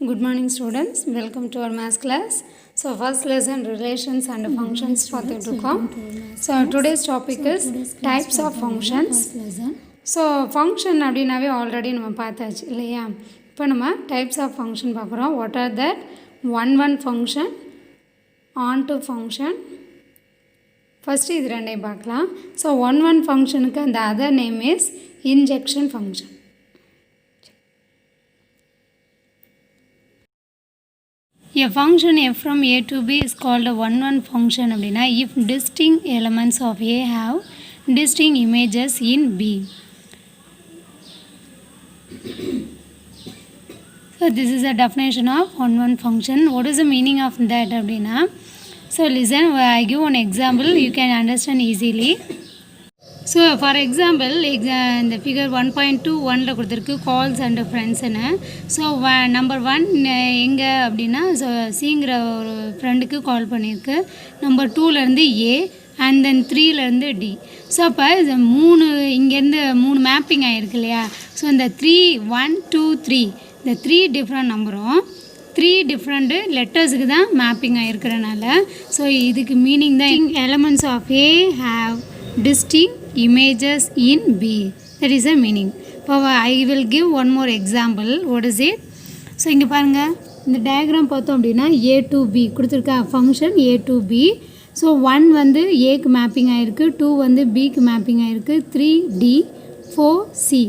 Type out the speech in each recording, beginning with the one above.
Good morning students, welcome to our math class. So first lesson relations and functions பார்த்துட்டுருக்கோம். So today's topic is types of functions. So function அப்படினாவே already நம்ம பார்த்தாச்சு இல்லையா. இப்போ நம்ம types of function பார்க்குறோம். What are that? one function, onto function. First இது ரெண்டையும் பார்க்கலாம். So one functionக்கு அந்த other name is injection function. A function f from a to b is called a one function அப்படினா if distinct elements of a have distinct images in b. So this is a definition of one function. What is the meaning of that அப்படினா? So listen, I give one example, you can understand easily. So for example, இந்த figure 1.21ல கொடுத்திருக்கு calls and friends ன்னு. So number 1 எங்க அப்படினா so Cங்கிற ஒரு ஃப்ரெண்டுக்கு கால் பண்ணிருக்கு. Number 2ல இருந்து A and then 3ல இருந்து D. ஸோ அப்போ இது இங்கேருந்து மூணு மேப்பிங் ஆகிருக்கு இல்லையா. ஸோ இந்த 3 1 2 3 இந்த 3 டிஃப்ரெண்ட் நம்பரும் 3 டிஃப்ரெண்ட்டு லெட்டர்ஸுக்கு தான் மேப்பிங் ஆகிருக்கிறனால ஸோ இதுக்கு மீனிங் தான் elements of A have distinct images in B. That is the meaning. Now I will give one more example. What is it? So இங்கே பாருங்கள், இந்த டயக்ராம் பார்த்தோம் அப்படின்னா A to B கொடுத்துருக்க function A to B. So 1 வந்து ஏக்கு mapping ஆகிருக்கு, 2 வந்து பிக்கு மேப்பிங் ஆகிருக்கு, 3 D, 4 C.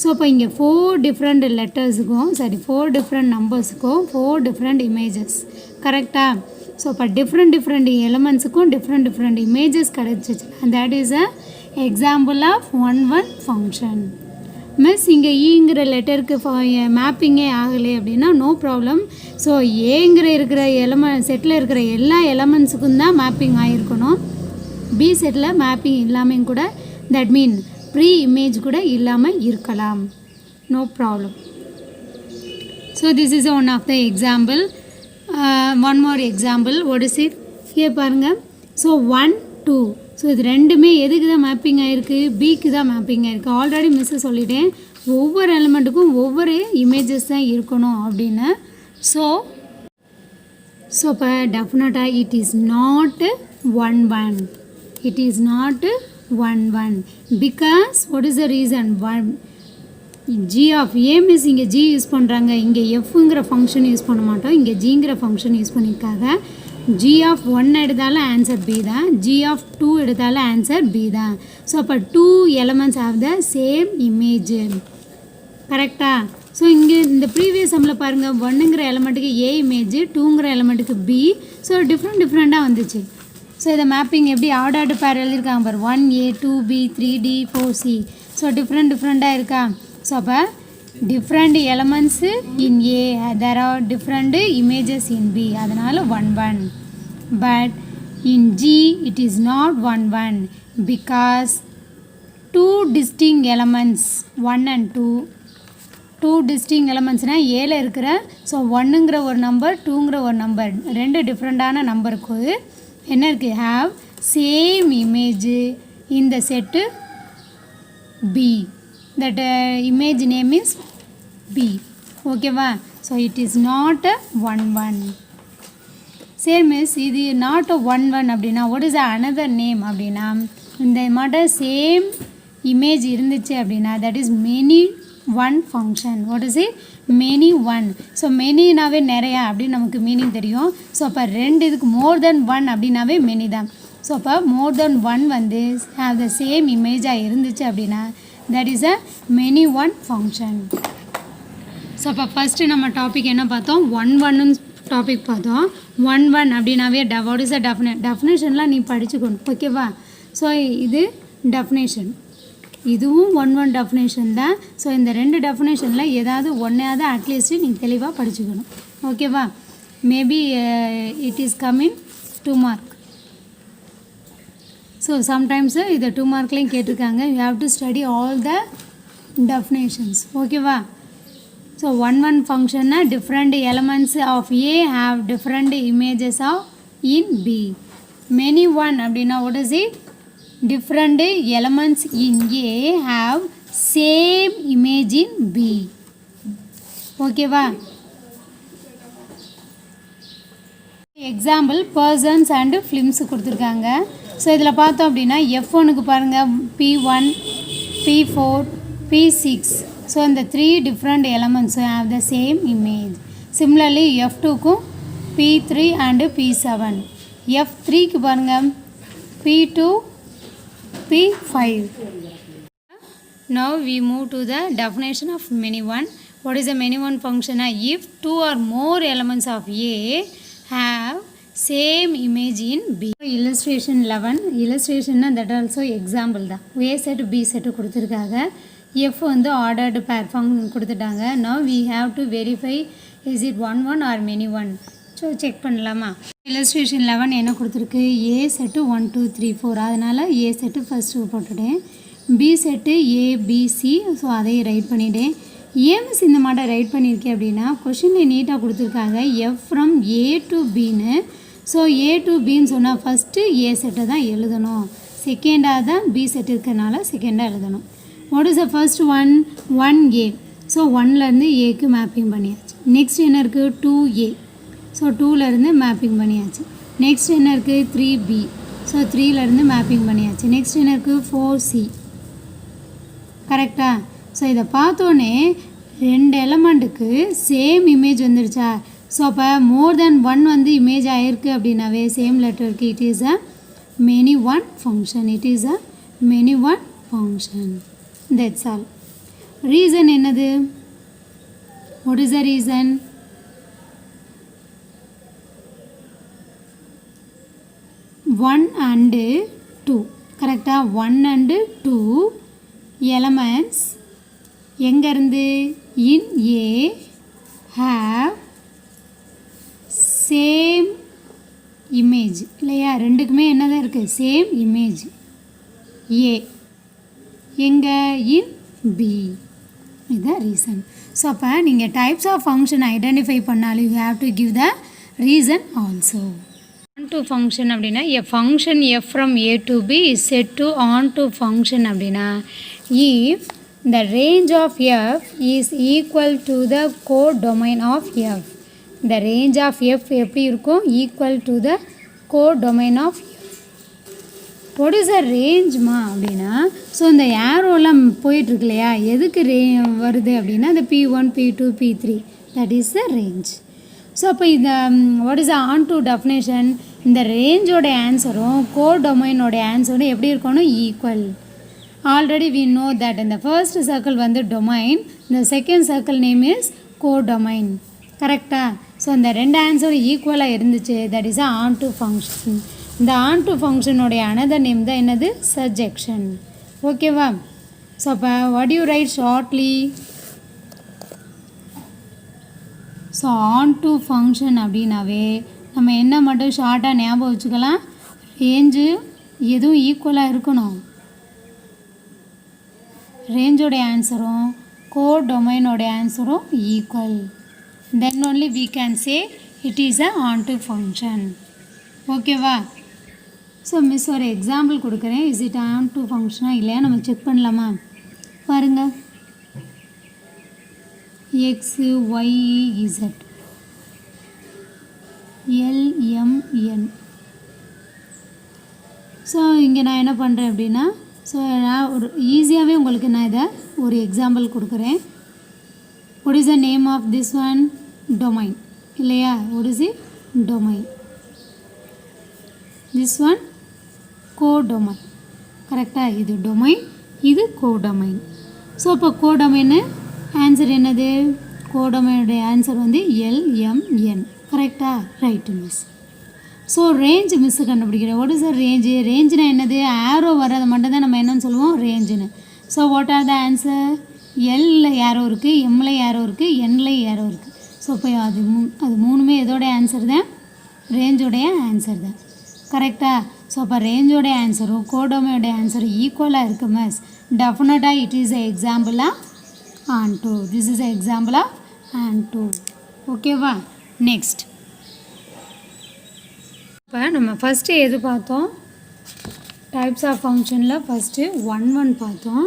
ஸோ அப்போ இங்கே 4 டிஃப்ரெண்ட் லெட்டர்ஸுக்கும் 4 டிஃப்ரெண்ட் நம்பர்ஸுக்கும் 4 டிஃப்ரெண்ட் இமேஜஸ் கரெக்டாக. ஸோ இப்போ டிஃப்ரெண்ட் எலமெண்ட்ஸுக்கும் டிஃப்ரெண்ட் இமேஜஸ் கிடச்சிச்சு. And that is a example of one function. Miss இங்கே ஈங்கிற லெட்டருக்கு மேப்பிங்கே ஆகலை அப்படின்னா நோ ப்ராப்ளம். ஸோ ஏங்கிற இருக்கிற செட்டில் இருக்கிற எல்லா எலமெண்ட்ஸுக்கும் தான் மேப்பிங் ஆகிருக்கணும். பி செட்டில் மேப்பிங் இல்லாமல் கூட தட் மீன் ப்ரீ இமேஜ் கூட இல்லாமல் இருக்கலாம், no problem. So this is one of the example. One more example. what is it? here பாருங்கள். ஸோ 1 2 ஸோ இது ரெண்டுமே எதுக்கு தான் மேப்பிங் ஆகிருக்கு? பிக்கு தான் மேப்பிங் ஆகிருக்கு. ஆல்ரெடி மிஸ்ஸு சொல்லிட்டேன், ஒவ்வொரு எலிமெண்ட்டுக்கும் ஒவ்வொரு இமேஜஸ் தான் இருக்கணும் அப்படின்னு. ஸோ இப்போ டெஃபினட்டாக it is not one it is not one because what is the reason? G of A miss இங்கே ஜி யூஸ் பண்ணுறாங்க, இங்கே எஃப்ங்கிற ஃபங்க்ஷன் யூஸ் பண்ண மாட்டோம், இங்கே ஜிங்கிற ஃபங்க்ஷன் யூஸ் பண்ணியிருக்காங்க. ஜி ஆஃப் 1 எடுத்தாலும் ஆன்சர் பி தான், ஜி ஆஃப் 2 எடுத்தாலும் ஆன்சர் பி தான். ஸோ அப்போ 2 elements of the same image கரெக்டாக. ஸோ இங்கே இந்த ப்ரீவியஸ் சம்மில் பாருங்கள், 1ங்கிற எலமெண்ட்டுக்கு ஏ இமேஜ், 2ங்கிற எலமெண்ட்டுக்கு பி. ஸோ டிஃப்ரெண்ட்டாக வந்துச்சு. ஸோ இதை மேப்பிங் எப்படி ஆர்டர்டு பேர் எழுதியிருக்காங்க பார், 1A 2B 3D 4C. So டிஃப்ரெண்ட்டாக இருக்கா. ஸோ அப்போ different elements in A, there are different images in B, அதனால் one. But in G it is not one because 2 distinct elements 1 and 2 distinct elements ஏல இருக்கிற so 1ங்கிற ஒரு number 2ங்கிற ஒரு number ரெண்டு டிஃப்ரெண்ட்டான நம்பருக்கு என்ன இருக்குது? have same image in the set B. That image name is B. ஓகேவா. So it is not one. சரி மிஸ், இது நாட் one அப்படின்னா what is another name அப்படின்னா, இந்த மாதிரி சேம் இமேஜ் இருந்துச்சு அப்படின்னா that is many one function. what is it? many one. So மெனினாவே நிறையா அப்படின்னு நமக்கு மீனிங் தெரியும். ஸோ அப்போ ரெண்டு இதுக்கு மோர் தென் ஒன் அப்படின்னாவே மெனி தான். ஸோ அப்போ மோர் தென் ஒன் வந்து have the same இமேஜாக இருந்துச்சு அப்படின்னா that is a many one function. So அப்போ ஃபஸ்ட்டு நம்ம டாபிக் என்ன பார்த்தோம்? one டாபிக் பார்த்தோம். one அப்படின்னாவே வாட் இஸ் அ டெஃபினேஷன்லாம் நீ படிச்சுக்கணும், ஓகேவா. ஸோ இது டெஃபினேஷன், இதுவும் one டெஃபினேஷன் தான். ஸோ இந்த ரெண்டு டெஃபினேஷனில் ஏதாவது ஒன்றையாவது அட்லீஸ்ட்டு நீங்கள் தெளிவாக படிச்சுக்கணும், ஓகேவா. Maybe it is coming 2 mark. So sometimes இதை 2 markலையும் கேட்டிருக்காங்க. You have to study all the definitions, ஓகேவா. ஸோ one ஃபங்க்ஷன்னா different elements of A have different images of in B. Many one அப்படின்னா what is it? Different elements in A have same image in B, ஓகேவா. Example persons and films கொடுத்துருக்காங்க. So இதில் பார்த்தோம் அப்படின்னா F1க்கு பாருங்கள் P1, P4, P6. So இந்த 3 different elements have the same image. Similarly F2க்கும் P3 and P7. F3க்கு பாருங்கள் P2, P5. Now we move to the definition of many one. What is a many one function? If 2 or more elements of A have same image in B. Illustration 11. Illustration that also example தான். A set B set கொடுத்துருக்காங்க. F வந்து ordered pair form கொடுத்துட்டாங்க. Now we have to verify is it one or many one. So check பண்ணலாமா? illustration 11 என்ன கொடுத்துருக்கு? A set 1 2 3 4. அதனால் A set first போட்டுட்டேன். B set ABC. So அதையும் right பண்ணிவிட்டேன். ஏமிஸ் இந்த மாதிரி ரைட் பண்ணியிருக்கேன் அப்படின்னா கொஷினில் நீட்டாக கொடுத்துருக்காங்க F from A to Bன்னு. ஸோ A to Bன்னு சொன்னால் ஃபஸ்ட்டு A செட்டை தான் எழுதணும், செகண்டாக தான் B செட் இருக்கிறனால செகண்டாக எழுதணும். What is the first one? 1A. So 1லேருந்து Aக்கு மேப்பிங் பண்ணியாச்சு. நெக்ஸ்ட் என்ன இருக்குது? 2A. ஸோ 2லேருந்து மேப்பிங் பண்ணியாச்சு. நெக்ஸ்ட் என்ன இருக்குது? 3B. ஸோ 3லேருந்து மேப்பிங் பண்ணியாச்சு. நெக்ஸ்ட் என்ன இருக்குது? 4C. கரெக்டாக? ஸோ இதை பார்த்தோன்னே 2 எலமெண்ட்டுக்கு சேம் இமேஜ் வந்துடுச்சா? ஸோ அப்போ மோர் தென் 1 வந்து இமேஜ் ஆகிருக்கு அப்படின்னாவே சேம் லெட்டருக்கு it is a many one function. It is a many one function. That's all. Reason என்னது? What is the reason? One and 2. கரெக்டாக? 1 and 2 எலமெண்ட்ஸ் எங்கேருந்து? இன் A have சேம் இமேஜ் இல்லையா? ரெண்டுக்குமே என்னதான் இருக்குது? Same image. A எங்கே? இன் B. இதுதான் reason. So அப்போ நீங்கள் டைப்ஸ் ஆஃப் ஃபங்க்ஷன் ஐடென்டிஃபை பண்ணாலும் you have to give the reason also. onto function அப்படின்னா a function f from A to B is set to onto function அப்படின்னா if the range of f is equal to the codomain of f. the range of f எப்படி இருக்கும்? equal to the codomain of f. what is the range மா அப்படின்னா so இந்த ஏரோலாம் போயிட்டுருக்கு இல்லையா, எதுக்கு வருது அப்படின்னா இந்த P1, P2, P3 that is the range. So அப்போ இந்த what is onto definition? இந்த ரேஞ்சோட ஆன்சரும் கோடொமைனோட ஆன்சரும் எப்படி இருக்கணும்? Equal. Already we know that இந்த ஃபர்ஸ்ட் சர்க்கிள் வந்து டொமைன், இந்த second circle name is codomain. கரெக்டாக? ஸோ இந்த 2 ஆன்சரும் ஈக்குவலாக இருந்துச்சு. That is onto function. இந்த ஆன் டு ஃபங்க்ஷனுடைய அனதர் நேம் தான் என்னது? சஜெக்ஷன். ஓகேவா? ஸோ அப்போ what you write shortly? So onto function அப்படின்னாவே நம்ம என்ன மட்டும் ஷார்ட்டாக ஞாபகம் வச்சுக்கலாம்? ரேஞ்சு எதுவும் ஈக்குவலாக இருக்கணும், ரேஞ்சோடைய ஆன்சரும் கோடொமைனோடைய ஆன்சரும் equal. Then only we can say it is a onto function. ஓகேவா? ஸோ மிஸ் ஒரு எக்ஸாம்பிள் கொடுக்குறேன். இஸ் இட் ஆன் டு ஃபங்க்ஷனாக இல்லையா நம்ம செக் பண்ணலாமா? பாருங்கள். X, Y, Z, L, M, N. So இங்கே நான் என்ன பண்ணுறேன் அப்படின்னா ஸோ நான் ஒரு ஈஸியாகவே உங்களுக்கு நான் இதை ஒரு எக்ஸாம்பிள் கொடுக்குறேன். what is the name of this one? domain இல்லையா? what is it? domain. this one codomain. கரெக்டாக? இது டொமைன், இது கோடொமைன். ஸோ அப்போ கோடொமைன்னு ஆன்சர் என்னது? கோடொமைனுடைய ஆன்சர் வந்து LMN. கரெக்டாக? Right miss. So range miss கண்டுபிடிக்கிறேன். What is the range? ரேஞ்சுனா என்னது? ஆரோ வர்றது மட்டும் தான் நம்ம என்னன்னு சொல்லுவோம்? ரேஞ்சுன்னு. So what are the answer? எல்ல ஏரோ இருக்குது, எம்மில் ஏரோ இருக்குது, என்ல ஏரோ இருக்குது. ஸோ இப்போ அது மூணுமே எதோடைய ஆன்சர் தான்? ரேஞ்சோடைய ஆன்சர் தான். கரெக்டாக? ஸோ அப்போ ரேஞ்சோடைய ஆன்சரும் கோடொமையோடைய ஆன்சரும் ஈக்குவலாக இருக்குது மிஸ். டெஃபினட்டாக it is a example of onto. this is an example of onto. ஓகேவா? நெக்ஸ்ட் இப்போ நம்ம ஃபஸ்ட்டு எது பார்த்தோம்? டைப்ஸ் ஆஃப் ஃபங்க்ஷனில் ஃபஸ்ட்டு 1 பார்த்தோம்.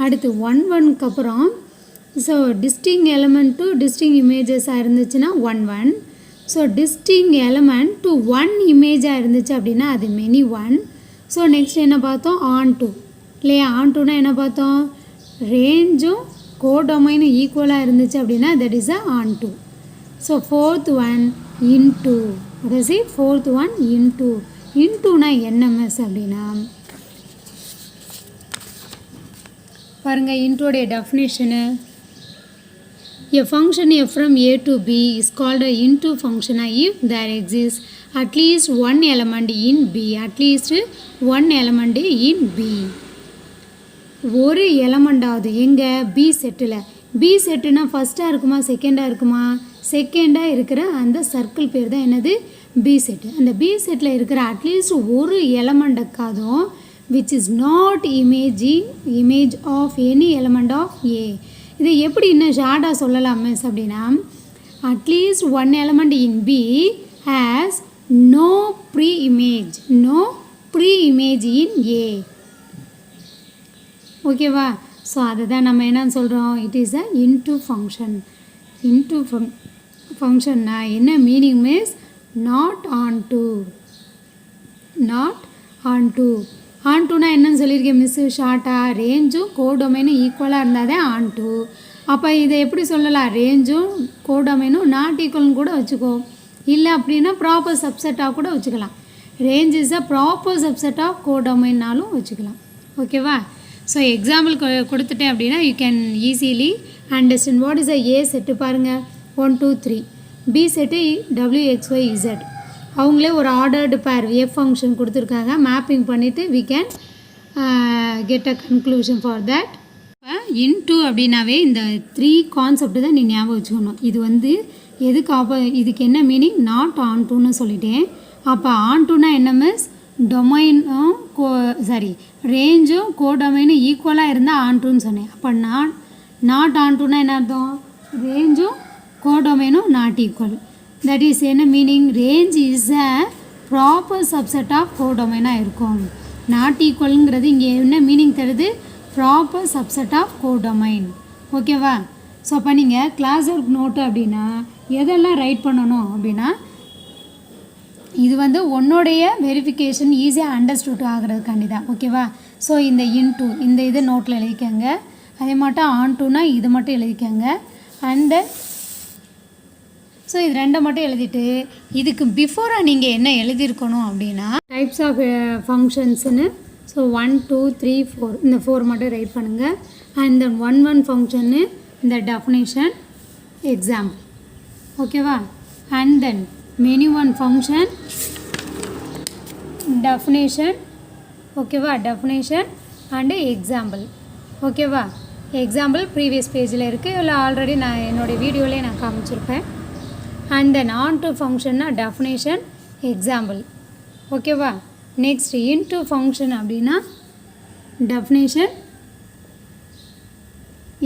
அடுத்து 1 அப்புறம் ஸோ டிஸ்டிங் எலிமெண்ட் டு டிஸ்டிங் இமேஜஸாக இருந்துச்சுன்னா 1. ஸோ டிஸ்டிங் எலமெண்ட் டு ஒன் இமேஜாக இருந்துச்சு அப்படின்னா அது மெனி ஒன். ஸோ நெக்ஸ்ட் என்ன பார்த்தோம், ஆன் டூ இல்லையா. ஆன் டூனா என்ன பார்த்தோம், ரேஞ்சும் கோடொமைனும் ஈக்குவலாக இருந்துச்சு அப்படின்னா that is a onto. So fourth one into, அதாவது ஃபோர்த் ஒன் இன்டூ. இன்டூனா என்எம்எஸ் அப்படின்னா பாருங்கள், இன்டூடைய definition, a function f from a to b is called a into function if there exists at least one element in b, at least one element in b. ஒரு எலமெண்டாவது எங்கே, B settle. B செட்டுனா ஃபஸ்ட்டாக இருக்குமா செகண்டாக இருக்குமா, செகண்டாக இருக்கிற அந்த circle பேர் தான் என்னது, பி செட்டு. அந்த பி செட்டில் இருக்கிற அட்லீஸ்ட் ஒரு எலமெண்ட்டுக்காதும் which is not image of any element of a. இதை எப்படி இன்னும் ஷார்ட்டாக சொல்லலாம் மிஸ் அப்படின்னா, at least one element in B has no pre image in A. ஓகேவா. ஸோ அதை தான் நம்ம என்னன்னு சொல்கிறோம், it is a into function. Into ஃபங்க்ஷன்னா என்ன meaning miss, not onto. ஆன் டூனா என்னன்னு சொல்லியிருக்கேன் மிஸ்ஸு ஷார்ட்டாக, ரேஞ்சும் கோடொமைனும் ஈக்குவலாக இருந்தால் தான் ஆன் டூ. அப்போ இதை எப்படி சொல்லலாம், ரேஞ்சும் கோடொமைனும் நாட் ஈக்குவல்னு கூட வச்சுக்கோ, இல்லை அப்படின்னா ப்ராப்பர் சப்செட்டாக கூட வச்சுக்கலாம். Range is a proper subset of கோடொமைன்னாலும் வச்சுக்கலாம். ஓகேவா. ஸோ எக்ஸாம்பிள் கொடுத்துட்டேன் அப்படின்னா you can easily understand what is a A set. பாருங்கள் 1 2 3. B set WXYZ. அவங்களே ஒரு ஆர்டர்டு பேர் எஃப் ஃபங்க்ஷன் கொடுத்துருக்காங்க, மேப்பிங் பண்ணிவிட்டு we can get a conclusion for that. Into அப்படின்னாவே இந்த 3 கான்செப்ட் தான் நீ ஞாபகம் வச்சுக்கணும். இது வந்து எதுக்கு இதுக்கு என்ன மீனிங், நாட் ஆன் டூன்னு சொல்லிட்டேன். அப்போ ஆன் டூனா என்ன மிஸ், டொமைனும் ரேஞ்சும் கோடொமைனும் ஈக்குவலாக இருந்தால் ஆன் டூன்னு சொன்னேன். அப்போ நாட் ஆன் டூனா என்ன அர்த்தம், ரேஞ்சும் கோடொமைனும் நாட் ஈக்குவல். தட் இஸ் என்ன meaning, range is a proper subset of கோடொமைனாக இருக்கும். நாட் ஈக்குவலுங்கிறது இங்கே என்ன மீனிங் தருது, ப்ராப்பர் சப்செட் ஆஃப் கோடொமைன். ஓகேவா. ஸோ அப்போ நீங்கள் கிளாஸ் ஒர்க் நோட்டு அப்படின்னா எதெல்லாம் ரைட் பண்ணணும் அப்படின்னா, இது வந்து உன்னுடைய வெரிஃபிகேஷன் ஈஸியாக அண்டர்ஸ்டூட் ஆகிறதுக்காண்டி தான். ஓகேவா. ஸோ இந்த இன்டூ இந்த இது நோட்டில் எழுதிக்கங்க, அதே மட்டும் ஆன் டூனா இது மட்டும் எழுதிக்கங்க. அண்ட் ஸோ இது ரெண்டை மட்டும் எழுதிட்டு இதுக்கு பிஃபோராக நீங்கள் என்ன எழுதியிருக்கணும் அப்படின்னா டைப்ஸ் ஆஃப் ஃபங்க்ஷன்ஸுன்னு. ஸோ 1 2 3 4 இந்த 4 மட்டும் ரைட் பண்ணுங்கள். அண்ட் தென் 1 1 ஃபங்க்ஷன்னு இந்த டெஃபினேஷன் எக்ஸாம்பிள். ஓகேவா. And then many one function definition. ஓகேவா. Definition and example. ஓகேவா. எக்ஸாம்பிள் ப்ரீவியஸ் பேஜில் இருக்குது, இல்லை ஆல்ரெடி நான் என்னோடய வீடியோவிலே நான் காமிச்சிருப்பேன். அண்ட் தென் ஆன் டு ஃபங்க்ஷன்னா டெஃபினேஷன் எக்ஸாம்பிள். ஓகேவா. நெக்ஸ்ட் இன்டூ ஃபங்க்ஷன் அப்படின்னா டெஃபினேஷன்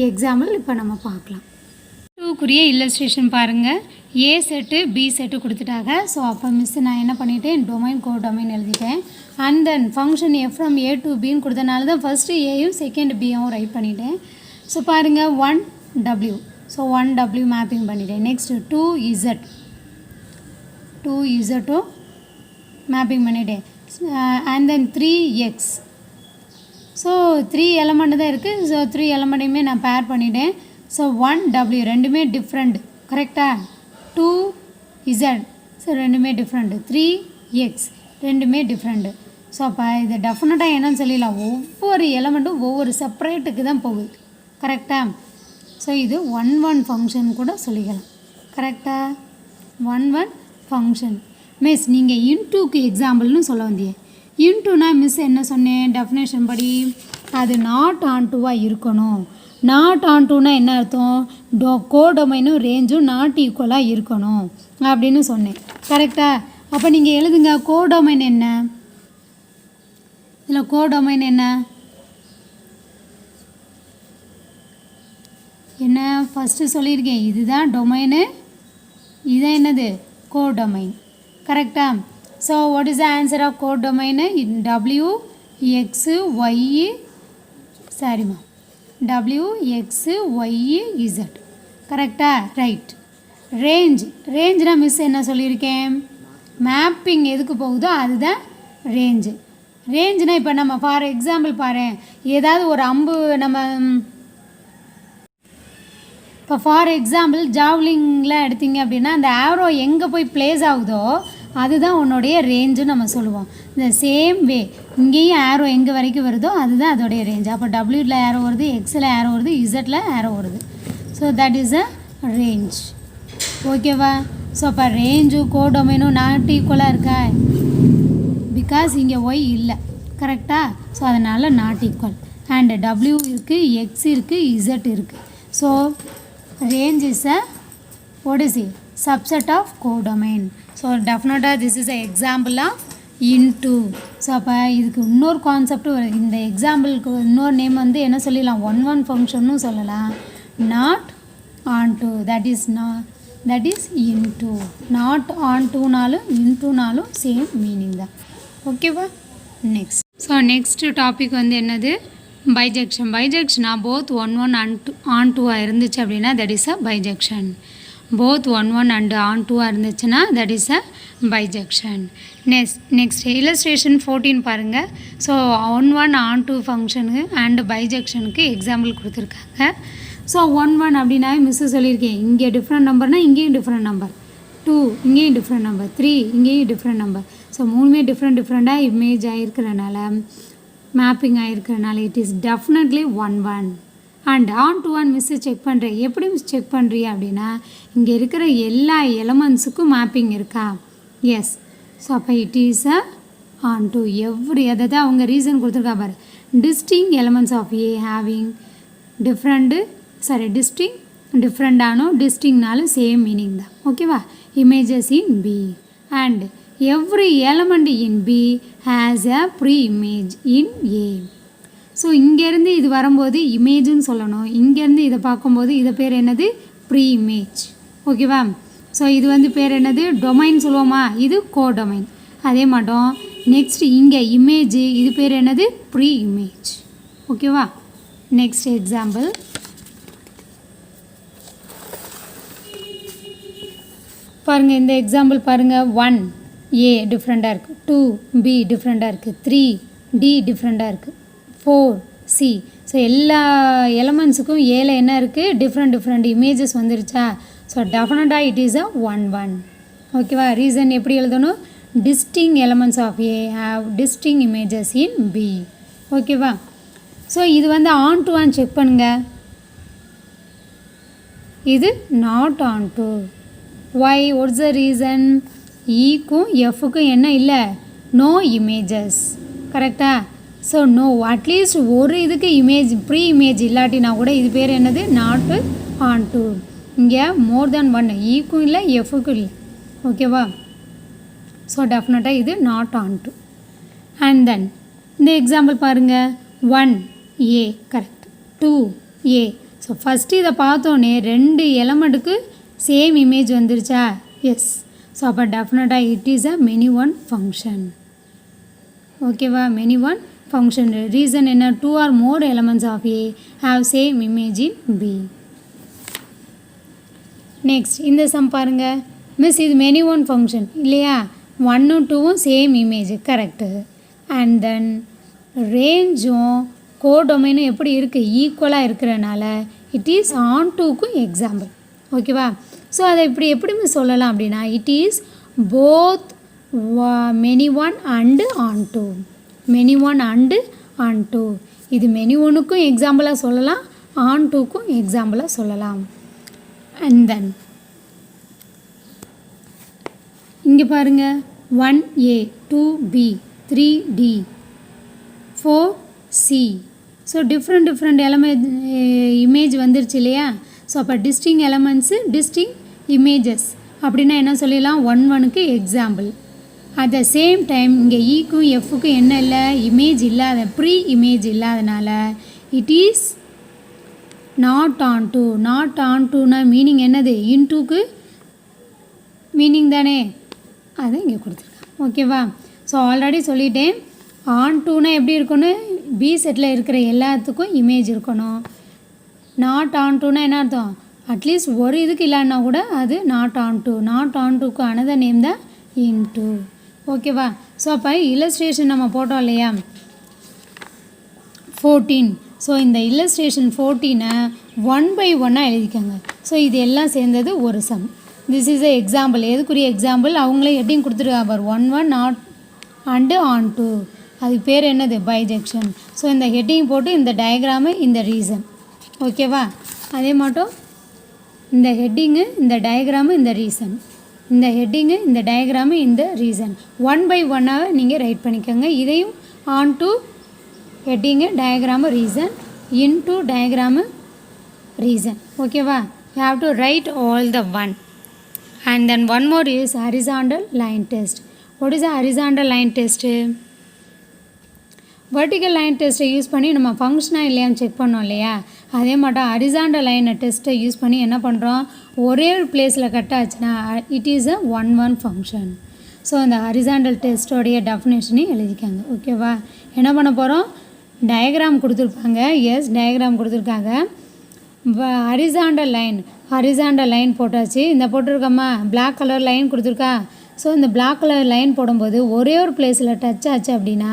எக்ஸாம்பிள் இப்போ நம்ம பார்க்கலாம். டூக்குரிய இல்லஸ்ட்ரேஷன் பாருங்கள். ஏ செட்டு பி செட்டு கொடுத்துட்டாங்க. ஸோ அப்போ மிஸ் நான் என்ன பண்ணிட்டேன், டொமைன் கோடொமைன் எழுதிட்டேன். And then function F from A to பின்னு கொடுத்தனால தான் ஃபஸ்ட்டு ஏயும் செகண்ட் பியும் ரைட் பண்ணிட்டேன். ஸோ பாருங்கள் 1W. ஸோ 1W மேப்பிங் பண்ணிட்டேன். நெக்ஸ்ட் 2Z மேப்பிங் பண்ணிட்டேன். And then 3X. So 3 element தான் இருக்குது. ஸோ 3 எலமெண்ட்டையுமே நான் பேர் பண்ணிட்டேன். ஸோ 1W ரெண்டுமே டிஃப்ரெண்ட், கரெக்டாக. 2Z ஸோ ரெண்டுமே டிஃப்ரெண்ட்டு. 3X ரெண்டுமே டிஃப்ரெண்ட்டு. ஸோ அப்போ இது டெஃபினட்டாக என்னன்னு சொல்லிடலாம், ஒவ்வொரு எலமெண்ட்டும் ஒவ்வொரு செப்பரேட்டுக்கு தான் போகுது, கரெக்டாக. ஸோ இது 1 1 ஃபங்க்ஷன் கூட சொல்லிக்கலாம், கரெக்டாக. 1 1 ஃபங்க்ஷன். மிஸ் நீங்கள் இன்டூக்கு எக்ஸாம்பிள்னு சொல்ல வந்தீங்க. இன்டூனா மிஸ் என்ன சொன்னேன், டெஃபினேஷன் படி அது நாட் ஆன் டூவாக இருக்கணும். நாட் ஆன் டூனா என்ன அர்த்தம், கோடொமைனும் ரேஞ்சும் நாட் ஈக்குவலாக இருக்கணும் அப்படின்னு சொன்னேன், கரெக்டாக. அப்போ நீங்கள் எழுதுங்க கோடொமைன் என்ன, இதில் கோடொமைன் என்ன என்ன ஃபஸ்ட்டு சொல்லியிருக்கேன், இதுதான் டொமைனு, இதுதான் என்னது கோடொமைன், கரெக்டாக. So what is the answer of கோடொமைனு, WXYZ, கரெக்டாக, ரைட். ரேஞ்சுனா மிஸ் என்ன சொல்லியிருக்கேன், மேப்பிங் எதுக்கு போகுதோ அதுதான் ரேஞ்சுனா இப்போ நம்ம ஃபார் எக்ஸாம்பிள் பாரு, ஏதாவது ஒரு அம்பு நம்ம இப்போ ஃபார் எக்ஸாம்பிள் ஜாவ்லிங்கில் எடுத்திங்க அப்படின்னா அந்த ஆரோ எங்கே போய் ப்ளேஸ் ஆகுதோ அதுதான் உன்னுடைய ரேஞ்சுன்னு நம்ம சொல்லுவோம். இந்த சேம் வே இங்கேயும் ஆரோ எங்கே வரைக்கும் வருதோ அதுதான் அதோடைய ரேஞ்ச். அப்போ டபிள்யூவில் ஆரோ வருது, எக்ஸில் ஆரோ வருது, இசட்டில் ஆரோ வருது. So that is a range. ஓகேவா? ஸோ அப்போ ரேஞ்சும் கோடொமைனும் நாட் ஈக்குவலாக இருக்கா, பிகாஸ் இங்கே ஒய் இல்லை. கரெக்டாக? ஸோ அதனால் நாட் ஈக்குவல். அண்ட் டபிள்யூ இருக்குது, எக்ஸ் இருக்குது, இசட் இருக்குது. So range is a what is it, subset of codomain. So definitely this is an example of into. So அப்போ இதுக்கு இன்னொரு கான்செப்ட், இந்த எக்ஸாம்பிளுக்கு இன்னொரு நேம் வந்து என்ன சொல்லிடலாம், ஒன் ஃபங்க்ஷன்னு சொல்லலாம். Not onto, that is into. Not ஆன் டூனாலும் இன்டூனாலும் சேம் மீனிங் தான். ஓகேவா? நெக்ஸ்ட் டாபிக் வந்து என்னது, பைஜெக்ஷனா போத் 1 and on 2 இருந்துச்சு அப்படின்னா that is a bijection. Both 1 and on 2 இருந்துச்சுன்னா that is a bijection. Next illustration 14 பாருங்கள். ஸோ 1 on 2 ஃபங்க்ஷனுக்கு அண்ட் பைஜெக்ஷனுக்கு எக்ஸாம்பிள் கொடுத்துருக்காங்க. ஸோ 1 அப்படின்னா மிஸ்ஸு சொல்லியிருக்கேன், இங்கே டிஃப்ரெண்ட் நம்பர்னால் இங்கேயும் டிஃப்ரெண்ட் நம்பர், 2 இங்கேயும் டிஃப்ரெண்ட் நம்பர், 3 இங்கேயும் டிஃப்ரெண்ட் நம்பர். ஸோ மூணுமே டிஃப்ரெண்ட்டாக இமேஜ் ஆகிருக்கிறனால, மேப்பிங் ஆகிருக்கிறனால it is definitely 1 and onto 1 miss check பண்ணுறேன். எப்படி மிஸ் செக் பண்ணுறீ அப்படின்னா, இங்கே இருக்கிற எல்லா எலமெண்ட்ஸுக்கும் மேப்பிங் இருக்கா, எஸ். ஸோ அப்போ it is a onto every, அதை தான் அவங்க ரீசன் கொடுத்துருக்கா பாரு. Distinct elements of A having டிஃப்ரெண்டானோ டிஸ்டிங்னாலும் சேம் மீனிங் தான். ஓகேவா? Images in B and every element in B has a pre-image in A. So இங்கேருந்து இது வரும்போது இமேஜுன்னு சொல்லணும், இங்கேருந்து இதை பார்க்கும்போது இதை பேர் என்னது, ப்ரீ-இமேஜ். ஓகேவா? ஸோ இது வந்து பேர் என்னது, டொமைன் சொல்லுவோமா, இது கோடொமைன். அதே மாட்டோம் நெக்ஸ்ட் இங்கே இமேஜ், இது பேர் என்னது, ப்ரீ-இமேஜ். ஓகேவா? நெக்ஸ்ட் எக்ஸாம்பிள் பாருங்கள். இந்த எக்ஸாம்பிள் பாருங்கள். 1 A டிஃப்ரெண்ட்டாக இருக்குது, 2 B டிஃப்ரெண்ட்டாக இருக்குது, 3 D டிஃப்ரெண்ட்டாக இருக்குது, 4 C. ஸோ எல்லா எலமெண்ட்ஸுக்கும் ஏல என்ன இருக்குது, டிஃப்ரெண்ட் இமேஜஸ் வந்துருச்சா. ஸோ டெஃபினட்டாக இட் இஸ் அ 1. ஓகேவா? ரீசன் எப்படி எழுதணும், distinct elements of A have distinct images in B. ஓகேவா? ஸோ இது வந்து ஆன் டு 1 செக் பண்ணுங்கள், இது not onto. why, what's the reason? ஈக்கும் எஃப்க்கும் என்ன இல்லை, நோ இமேஜஸ். கரெக்டாக? ஸோ நோ, அட்லீஸ்ட் ஒரு இதுக்கு இமேஜ் ப்ரீ இமேஜ் இல்லாட்டினா கூட இது பேர் என்னது, நாட்டு ஆன் டூ. இங்கே மோர் தேன் 1, ஈக்கும் இல்லை எஃப்க்கும் இல்லை. ஓகேவா? ஸோ டெஃபினட்டாக இது not onto. And then இந்த எக்ஸாம்பிள் பாருங்கள். 1 A correct, 2 A. So first இதை பார்த்தோன்னே 2 எலமெண்ட்டுக்கு சேம் இமேஜ் வந்துருச்சா, எஸ். ஸோ அப்போ டெஃபினட்டாக it is a many one function. ஓகேவா? Many one function. ரீசன் என்ன, 2 or more elements of A have same image in B. Next இந்த சம் பாருங்கள். மிஸ் இது மெனி ஒன் ஃபங்க்ஷன் இல்லையா, 1ம் 2ம் same image, correct. And then ரேஞ்சும் கோடொமைனும் எப்படி இருக்குது, ஈக்குவலாக இருக்கிறனால இட் இஸ் ஆன் டூக்கும் எக்ஸாம்பிள். ஓகேவா? ஸோ அதை எப்படி சொல்லலாம் அப்படின்னா, it is both many one and onto. Many one and onto. இது மெனி ஒனுக்கும் எக்ஸாம்பிளாக சொல்லலாம், ஆன் டூக்கும் எக்ஸாம்பிளாக சொல்லலாம். அண்ட் தென் இங்கே பாருங்கள். 1 A, 2 B, 3 D, 4 C. So different element image வந்துருச்சு இல்லையா. ஸோ அப்போ டிஸ்டிங் எலமெண்ட்ஸு டிஸ்டிங் இமேஜஸ் அப்படின்னா என்ன சொல்லிடலாம், 1க்கு example. At the same time இங்கே ஈக்கும் எஃப்க்கும் என்ன இல்லை, இமேஜ் இல்லாத ப்ரீ இமேஜ் இல்லாதனால it is not onto. Not ஆன் டூனா மீனிங் என்னது, இன்டூக்கு மீனிங் தானே, அதை இங்கே கொடுத்துருக்கேன். ஓகேவா? ஸோ ஆல்ரெடி சொல்லிட்டேன், ஆன் டூனா எப்படி இருக்கணும், பி செட்டில் இருக்கிற எல்லாத்துக்கும் இமேஜ் இருக்கணும். நாட் ஆன் டூனா என்ன அர்த்தம், அட்லீஸ்ட் ஒரு இதுக்கு இல்லைன்னா கூட அது நாட் ஆன் டுக்கு அனதர் நேம் தான் இன்டு. ஓகேவா? ஸோ அப்போ இல்லஸ்ட்ரேஷன் நம்ம போட்டோம் இல்லையா 14. ஸோ இந்த இல்லஸ்ட்ரேஷன் 14 1 by 1 எழுதிக்கோங்க. ஸோ இது எல்லாம் சேர்ந்தது ஒரு sum. This is a example. எதுக்குரிய எக்ஸாம்பிள்? அவங்களே ஹெட்டிங் கொடுத்துருக்காங்க பார் 1 நாட் அண்டு ஆன் டு. அதுக்கு பேர் என்னது? பைஜெக்ஷன். ஸோ இந்த ஹெட்டிங் போட்டு இந்த டயக்ராமு இந்த ரீசன். ஓகேவா? அதே மட்டும் இந்த ஹெட்டிங்கு இந்த டயக்ராமு இந்த ரீசன், இந்த ஹெட்டிங்கு இந்த டயக்ராமு இந்த ரீசன் 1 by 1 நீங்கள் ரைட் பண்ணிக்கோங்க. இதையும் onto heading diagram reason into diagram reason. ஓகேவா? You have to write all the one. And then one more is horizontal line test. What is a horizontal line test? Vertical line டெஸ்ட்டை use பண்ணி நம்ம ஃபங்க்ஷனாக இல்லையான்னு check பண்ணோம் இல்லையா? அதே மாட்டோம் ஹரிசாண்டல் லைன் டெஸ்ட்டை யூஸ் பண்ணி என்ன பண்ணுறோம்? ஒரே ஒரு பிளேஸில் கட் ஆச்சுன்னா it is a 1 function. So அந்த ஹரிசாண்டல் டெஸ்ட்டோடைய டெஃபினேஷனையும் எழுதிக்காங்க. ஓகேவா? என்ன பண்ண போகிறோம்? டயக்ராம் கொடுத்துருப்பாங்க. எஸ், டயக்ராம் கொடுத்துருக்காங்க. ஹரிசாண்டல் லைன் போட்டாச்சு. இந்த போட்டிருக்கோமா பிளாக் கலர் லைன் கொடுத்துருக்கா. ஸோ இந்த பிளாக் கலர் லைன் போடும்போது ஒரே ஒரு பிளேஸில் டச் ஆச்சு அப்படின்னா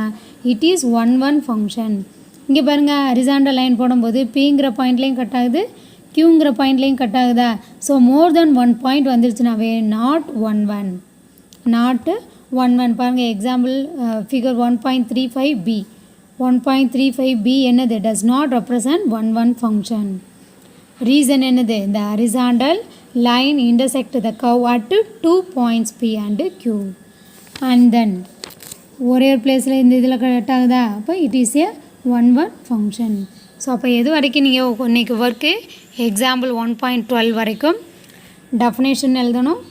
இட் இஸ் 1 ஃபங்க்ஷன். இங்கே பாருங்கள், ஹரிசாண்டல் லைன் போடும்போது பிங்கிற பாயிண்ட்லேயும் கட் ஆகுது, கியூங்கிற பாயிண்ட்லேயும் கட் ஆகுதா. ஸோ மோர் தென் 1 பாயிண்ட் வந்துருச்சுனாவே நாட் 1 பாருங்கள். Example figure 1.35b. 1.35b என்னது? Does not represent 1 function. Reason என்னது? the horizontal line intersect the curve at 2 points P and Q. and then ஒரே ஒரு பிளேஸில் இந்த இதில் கட் ஆகுதா. அப்போ it is a 1 function. So அப்போ எது வரைக்கும் நீங்கள் இன்றைக்கி ஒர்க்கு எக்ஸாம்பிள் 1.12 வரைக்கும் டெஃபினேஷன் எழுதணும்,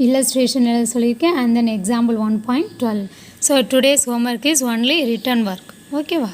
இல்லஸ்ட்ரேஷன் எழுத சொல்லியிருக்கேன், and then example 1.12. So today's homework is only written work. ஓகேவா?